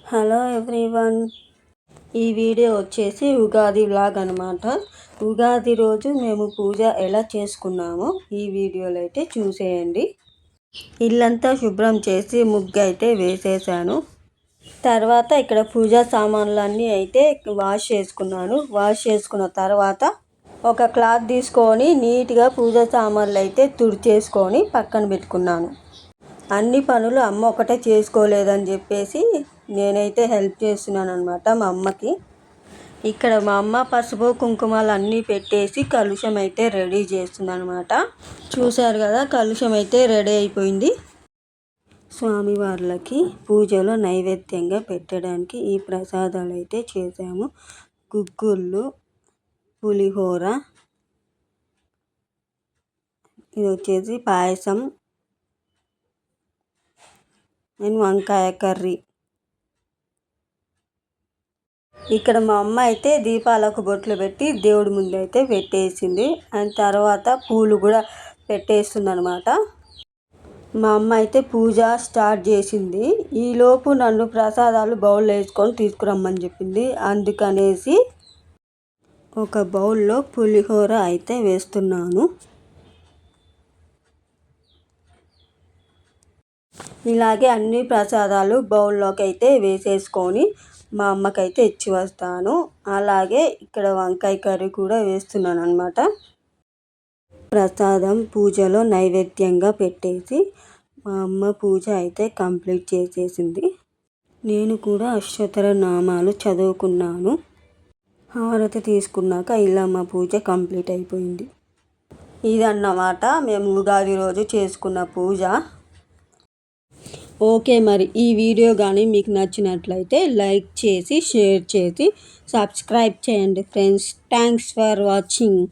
Hello everyone, ఈ video వచ్చేసి Ugadi vlog అనమాట. ఉగాది రోజు మేము పూజ ఎలా చేసుకున్నామో ఈ వీడియోలో అయితే చూసేయండి. ఇల్లంతా శుభ్రం చేసి ముగ్గు అయితే వేసేసాను. తర్వాత ఇక్కడ పూజా సామాన్లన్నీ అయితే వాష్ చేసుకున్నాను. వాష్ చేసుకున్న తర్వాత ఒక క్లాత్ తీసుకొని నీట్గా పూజా సామాన్లు అయితే తుడిచేసుకొని పక్కన పెట్టుకున్నాను. అన్ని పనులు అమ్మ ఒకటే చేసుకోలేదని చెప్పేసి నేనైతే హెల్ప్ చేస్తున్నాను అనమాట మా అమ్మకి. ఇక్కడ మా అమ్మ పసుపు కుంకుమలు అన్నీ పెట్టేసి కలుషం అయితే రెడీ చేస్తుంది అనమాట. చూశారు కదా, కలుషం అయితే రెడీ అయిపోయింది. స్వామివార్లకి పూజలో నైవేద్యంగా పెట్టడానికి ఈ ప్రసాదాలు అయితే చేసాము. గుగ్గుళ్ళు, పులిహోర, ఇది వచ్చేసి పాయసం అండ్ వంకాయ కర్రీ. ఇక్కడ మా అమ్మ అయితే దీపాలకు బొట్లు పెట్టి దేవుడి ముందు అయితే పెట్టేసింది. అండ్ తర్వాత పూలు కూడా పెట్టేస్తుంది అనమాట. మా అమ్మ అయితే పూజ స్టార్ట్ చేసింది. ఈలోపు నన్ను ప్రసాదాలు బౌల్లో వేసుకొని తీసుకురమ్మని చెప్పింది. అందుకనేసి ఒక బౌల్లో పులిహోర అయితే వేస్తున్నాను. ఇలాగే అన్ని ప్రసాదాలు బౌల్లోకి అయితే వేసేసుకొని మా అమ్మకైతే ఇచ్చి వస్తాను. అలాగే ఇక్కడ వంకాయ కర్రీ కూడా వేస్తున్నాను అనమాట. ప్రసాదం పూజలో నైవేద్యంగా పెట్టేసి మా అమ్మ పూజ అయితే కంప్లీట్ చేసేసింది. నేను కూడా అష్టోత్తర నామాలు చదువుకున్నాను. హారతి తీసుకున్నాక ఇలా మా పూజ కంప్లీట్ అయిపోయింది. ఇదన్నమాట మేము ఉగాది రోజు చేసుకున్న పూజ. ఓకే, మరి ఈ వీడియో కానీ మీకు నచ్చినట్లయితే లైక్ చేసి షేర్ చేసి సబ్స్క్రైబ్ చేయండి ఫ్రెండ్స్. Thanks for watching.